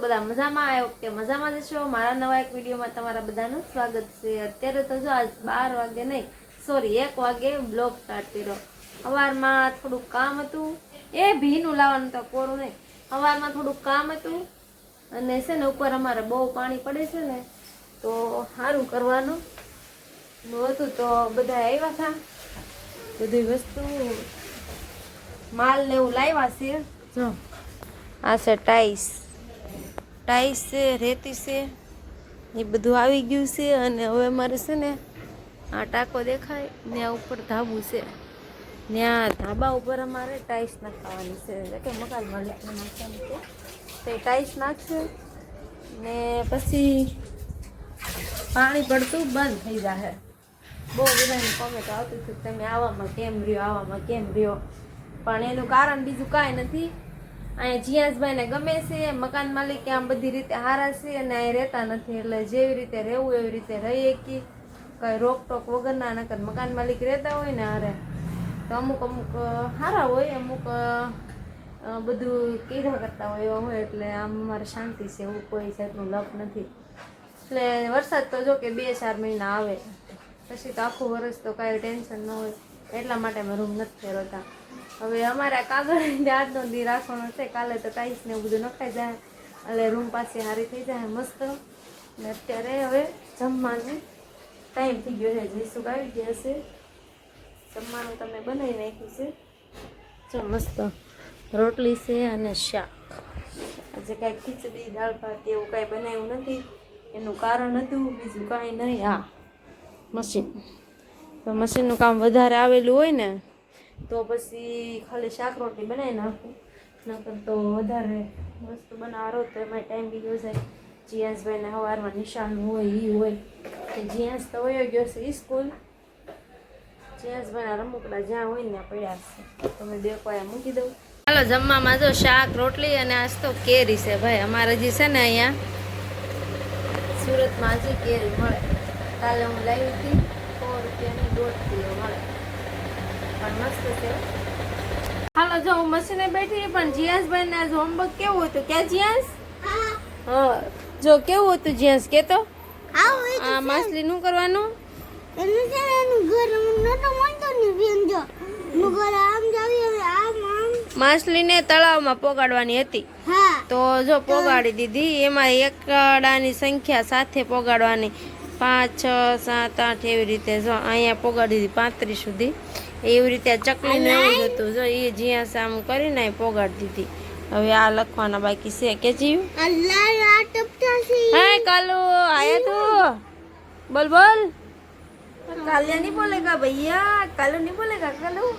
બધા મજામાં આવ્યો કે મજામાં જશો। મારા નવા એક વિડીયોમાં તમારા બધાનું સ્વાગત છે। અત્યારે તો જો આજ 12 વાગે નહીં સોરી 1 વાગે બ્લોગ સ્ટાર્ટ કર્યો। સવારમાં થોડું કામ હતું, એ ભીનું લાવવાનું તો કોરું નહીં, સવારમાં થોડું કામ હતું અને છે ને ઉપર અમારે બહુ પાણી પડે છે ને તો સારું કરવાનું હતું તો બધા આવ્યા હતા, બધી વસ્તુ માલ ને એવું લાવ્યા છે। જો આ છે ટાઈસ છે, રેતી છે, એ બધું આવી ગયું છે। અને હવે મારે છે ને આ ટાંકો દેખાય ત્યાં ઉપર ધાબું છે, ત્યાં ધાબા ઉપર અમારે ટાઈસ નાખવાની છે, એટલે કે મકાન માલિકને નાખવાની છે। તો એ ટાઈસ નાખશે ને પછી પાણી પડતું બંધ થઈ જશે। બહુ બધાની કોમેન્ટ આવતી હતી તમે આવામાં કેમ રહ્યો, પણ એનું કારણ બીજું કાંઈ નથી। અહીંયા જીયાસભાઈને ગમે છે, મકાન માલિક આમ બધી રીતે હારા છે અને અહીં રહેતા નથી, એટલે જેવી રીતે રહેવું એવી રીતે રહીએ કે કંઈ રોકટોક વગરના। નકર મકાન માલિક રહેતા હોય ને હારે તો અમુક સારા હોય, અમુક બધું કીધા કરતા હોય એવા હોય, એટલે આમ અમારે શાંતિ છે, એવું કોઈ જાતનું લપ નથી। એટલે વરસાદ તો જો કે 2-4 મહિના આવે, પછી તો આખું વરસ તો કાંઈ ટેન્શન ન હોય, એટલા માટે અમે રૂમ નથી ફેરવતા। હવે અમારે કાગળ આજનો દી રાખવાનો છે, કાલે તો ટાઈસ ને એવું બધું નખાઈ જાય એટલે રૂમ પાસે સારી થઈ જાય મસ્ત। ને અત્યારે હવે જમવાનું ટાઈમ થઈ ગયો છે, જઈશું આવી ગયા છે, જમવાનું તમે બનાવી નાખ્યું છે। જો મસ્ત રોટલી છે અને શાક, આજે કાંઈ ખીચડી દાળ ભાત એવું કાંઈ બનાવ્યું નથી, એનું કારણ હતું બીજું કાંઈ નહીં, હા મશીન, તો મશીનનું કામ વધારે આવેલું હોય ને તો પછી ખાલી શાક રોટલી બનાવી નાખું, નકર તો વધારે વસ્તુ બનાવો તો એમાં ટાઈમ બી ગયો જાય। જીયાસભાઈને સવારમાં નિશાન હોય એ હોય કે જીયાસ તો વયો ગયો છે સ્કૂલ, જીયાસભાઈના રમકડા જ્યાં હોય ને પડ્યા છે, તમે દેખવા મૂકી દઉં। ચાલો જમવામાં જો શાક રોટલી અને આજ તો કેરી છે ભાઈ, અમારે જે છે ને અહીંયા સુરતમાં હજી કેરી મળે, કાલે હું લાવી હતી 100 રૂપિયાની 1.5 કિલો મળે, પણ મસ્ત છે। હાલો જો હું મશીને બેઠી, પણ જીયાસભાઈ ને હોમવર્ક કેવું હતું ક્યાં જીયાસ? હા જો કેવું હતું જીયાસ કે તો આ માછલી નું કરવાનું માછલીને તળાવમાં પોગાડવાની હતી, તો જો પોગાડી દીધી। એમાં એકડાની સંખ્યા સાથે પોગાડવાની 5, 6, 7, 8 એવી રીતે, જો અહીંયા પોગાડી દીધી 35 સુધી, એવી રીતે ચકલીને એવું જ હતું, જો એ જ્યાં સામ કરીને પોગાડી દીધી। હવે આ લખવાના બાકી છે કે જીવ હા કાલુ આયા તું બોલ કાલિયા નહીં બોલેગા ભૈયા, કાલુ નહીં બોલેગા કાલુ।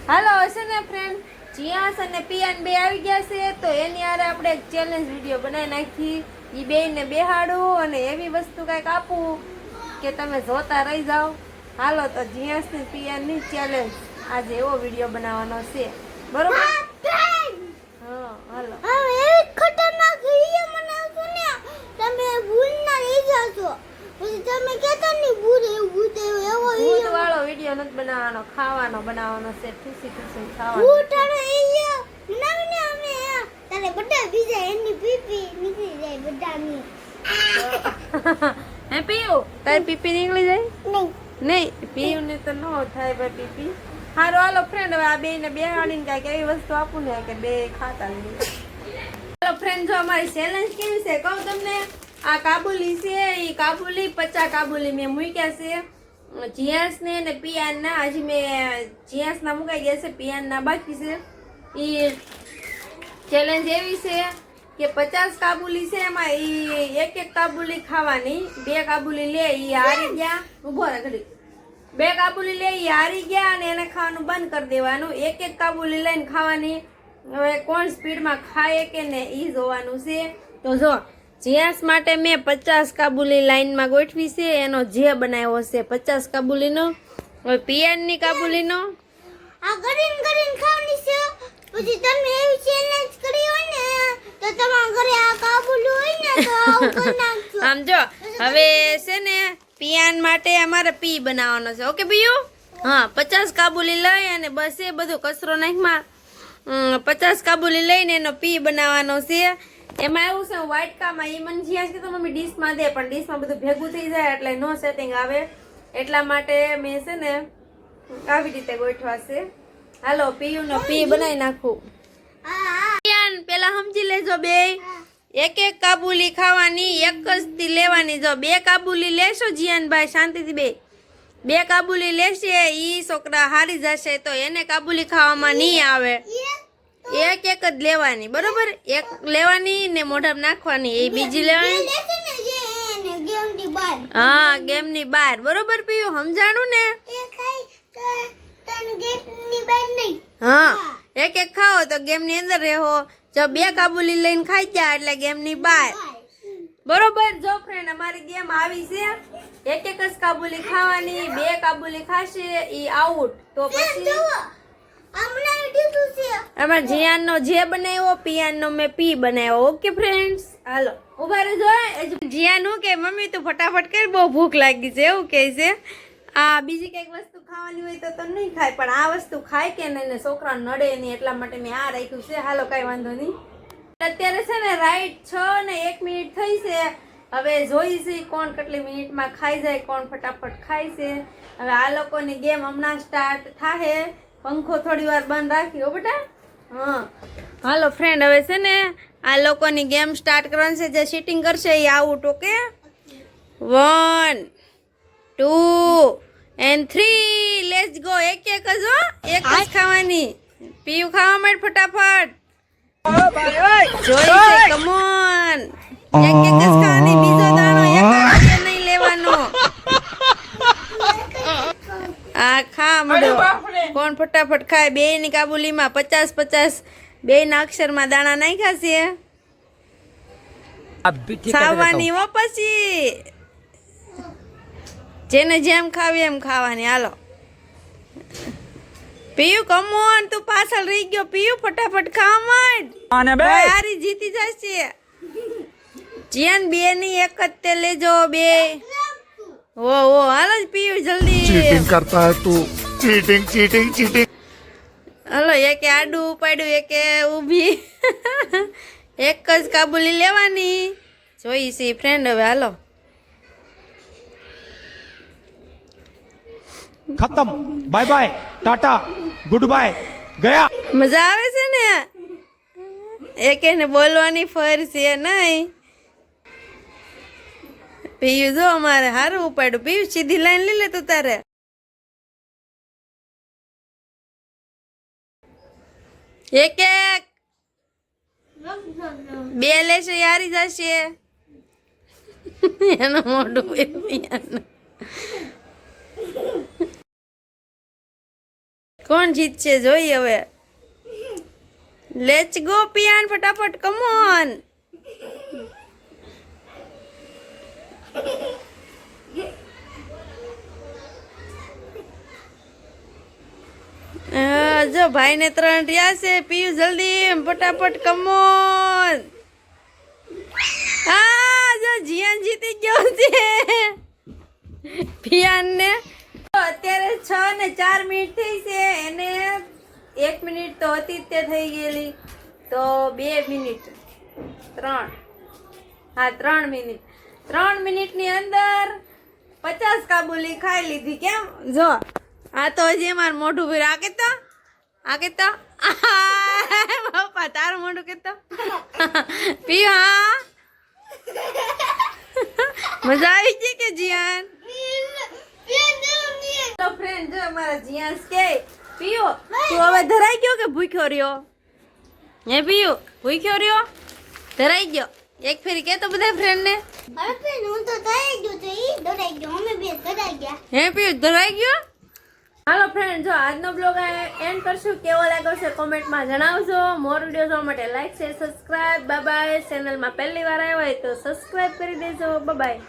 હાલો હશે ને ફ્રેન્ડ, જીયાસ અને પિયાન બે આવી ગયા છે, તો એની હારે આપણે એક ચેલેન્જ વિડીયો બનાવી નાખી, એ બેયને બેહાડું અને એવી વસ્તુ કાંઈક આપું કે તમે જોતા રહી જાઓ। હાલો તો જીયાસ ને પિયાનની ચેલેન્જ આજે એવો વિડીયો બનાવવાનો છે, બરોબર? હા હાલો ખતરનાક વિડીયો બનાવશો ને તમે ભૂલ ના રહી જાશો, પછી તમે કહેતા નહીં ભૂત એવો ભૂત વાળો વિડીયો નથી બનાવવાનો, ખાવાનો બનાવવાનો છે, ખુશી ખાવાનો। ભૂત વાળો વિડીયો બનાવીને અમે તારે બધા બીજા એની પીપી નીકળી જાય બધાની। હે પીયુ તારી પીપી નીકળી જાય? નહીં પીયુ ને તો ન થાય ભાઈ પીપી। હારો હાલો ફ્રેન્ડ, હવે આ બેયને બેહાડીને કાંઈક એવી વસ્તુ આપું ને કે બે ખાતા નહીં। હાલો ફ્રેન્ડ, જો અમારી ચેલેન્જ કેવી છે કહું તમને। આ કાબુલી છે, એ કાબુલી 50 કાબુલી મેં મૂક્યા છે જીયાસને ને પિયાનના, હજી મેં જીયાસના મુકાઈ ગયા છે, પિયાનના બાકી છે। એ ચેલેન્જ એવી છે કે 50 કાબુલી છે, એમાં એ એક કાબુલી ખાવાની, 2 કાબુલી લે એ હારી ગયા, ઉભો રહે ઘડી, 2 કાબુલી લે એ હારી ગયા અને એને ખાવાનું બંધ કરી દેવાનું, એક કાબુલી લઈને ખાવાની। હવે કોણ સ્પીડમાં ખાય કે ને એ જોવાનું છે। તો જો જીયાસ માટે મેં 50 કાબુલી લાઈનમાં ગોઠવી છે, એનો જે બનાવ્યો છે 50 કાબુલીનો। હવે પિયાનની કાબુલીનો આ ગરીન ખાવાની છે, પછી તમે એવી ચેલેન્જ કરી હોય ને તો તમારા ઘરે આ કાબુલી હોય ને તો આવું કરી નાખજો। આમ જો હવે છે ને પિયાન માટે અમારે પી બનાવવાનો છે, ઓકે પિયુ? હા 50 કાબુલી લઈ અને બસ એ બધો કચરો નાખમાં 50 કાબુલી લઈને એનો પી બનાવવાનો છે। એમાં એવું છે વાટકામાં એ મને જ્યાં છે તો મમ્મી ડીશમાં દે પણ ડીશમાં બધું ભેગું થઈ જાય એટલે નો સેટિંગ આવે એટલા માટે મેં છે ને આવી રીતે ગોઠવા છે. હાલો પીયુનો પી બનાવી નાખું. પેલા સમજી લેજો બે એક એક કાબુલી ખાવાની એક જ થી લેવાની. જો બે કાબુલી લેશો જીયાનભાઈ શાંતિથી બે કાબુલી લેશે ઈ છોકરા હારી જશે તો એને કાબુલી ખાવામાં નહીં આવે. એક એક જ લેવાની બરોબર. એક લેવાની ને મોઢામાં નાખવાની એ બીજી લેવાની. હા ગેમ ની બહાર બરોબર પીયું સમજાણું ને. હા એક એક ખાઓ તો ગેમ ની અંદર રહો. જો બે કાબુલી લઈને ખાઈ ગયા એટલે ગેમ ની બહાર બરોબર. જો ફ્રેન્ડ અમારી ગેમ આવી છે એક એક જ કાબુલી ખાવાની. બે કાબુલી ખાશે ઈ આઉટ. તો પછી અમાર જીયાન નો જે બનાવ્યો પિયાન નો મેં પી બનાવ્યો. ઓકે ફ્રેન્ડ્સ હાલો ઉભા રહેજો. જીયાન હું કે મમ્મી તું ફટાફટ કર બહુ ભૂખ લાગી છે એવું કહે છે. આ બીજી કઈક વસ્તુ ખાવાની હોય તો નહીં ખાય પણ આ વસ્તુ ખાય કે નહીં છોકરા નડે નહીં એટલા માટે મેં આ રાખ્યું છે. હાલો કઈ વાંધો નહીં. અત્યારે છે ને રાઈટ 6 ને 1 મિનિટ થઈ છે. હવે જોઈશે કોણ કેટલી મિનિટમાં ખાઈ જાય કોણ ફટાફટ ખાય છે. હવે આ લોકોની ગેમ હમણાં સ્ટાર્ટ થાહે. પંખો થોડી વાર બંધ રાખ્યો બેટા. હા હાલો ફ્રેન્ડ હવે છે ને આ લોકોની ગેમ સ્ટાર્ટ કરવાની છે. જે સીટિંગ કરશે એ out. Okay 1 2 and 3 let's go. એક એક જ હો એક જ ખાવાની. પીયું ખાવા માંડ ફટાફટ. જોઈ કમ ઓન એક એક જ ખાવાની. બીજો દાણો એક જ નહીં લેવાનો. આ ખા મળો કોણ ફટાફટ ખાય. બે ની કાબુલીમાં 50-50 બે ના અક્ષરમાં દાણા નાખ્યા છે. ખાવાની હો પછી જેને જેમ ખાવી એમ ખાવાની. હાલો પીયુ કમ ઓન તું પાછળ રહી ગયો. પીયુ ફટાફટ ખાવા માંડ. હારી જીતી જશે. જીયાન બે ની એક જ તે લેજો બે. ઓ હાલો પીયુ જલ્દી. चीटिंग करता है तू. Cheating cheating cheating. હાલો એકે આડું ઉપાડ્યું એકે ઊભી. એક જ કાબુલી લેવાની. જોઈ સી ફ્રેન્ડ હવે હાલો. खत्म bye bye tata goodbye गया. મજા આવે છે ને. એકે ને બોલવાની ફર છે નહીં. પીયું જો અમારે હારું ઉપાડ્યું. પીયું સીધી લાઈન લઈ લે તું તારે. એક એક બે લેશે હારી જશે. એનું મોઢું કોણ જીતશે જોઈ હવે. લેટ્સ ગો પિયાન ફટાફટ કમ ઓન. જો ભાઈ ને 3 રહ્યા છે. પીયુ જલ્દી ફટાફટ કમ ઓન. હા જો જીયાન જીતી ગયો છે પિયાન ને. અત્યારે 6 ને 4 મિનિટ થઈ છે. એને 1 મિનિટ તો હતી તે થઈ ગયેલી તો 2 મિનિટ 3 હા 3 મિનિટ 3 મિનિટની અંદર 50 કાબુલી ખાઈ લીધી. કેમ જો આ તો હજી અમાર મોઢું ભીર. આ કેતો બાપા તારું મોઢું કેતો પીયું. હા મજા આવી ગઈ કે જીયાન. તો ફ્રેન્ડ જો અમારા જીયાન કે પીયો તું હવે ધરાઈ ગયો કે ભૂખ્યો રહ્યો. હે પીયું ભૂખ્યો રહ્યો ધરાઈ ગયો. એક ફેરી કે તો બધા ફ્રેન્ડ ને. અરે ફ્રેન્ડ હું તો ધરાઈ ગયો તો ઈ ધરાઈ ગયો. અમે બે ધરાઈ ગયા. હે પીયું ધરાઈ ગયો. હાલો ફ્રેન્ડ જો આજનો બ્લોગ એન્ડ કરશું. કેવો લાગ્યો છે કોમેન્ટમાં જણાવજો. મોર વિડીયો જોવા માટે like share subscribe. Bye bye. ચેનલમાં પહેલી વાર આવ્યા હોય તો સબસ્ક્રાઇબ કરી દેજો. Bye bye.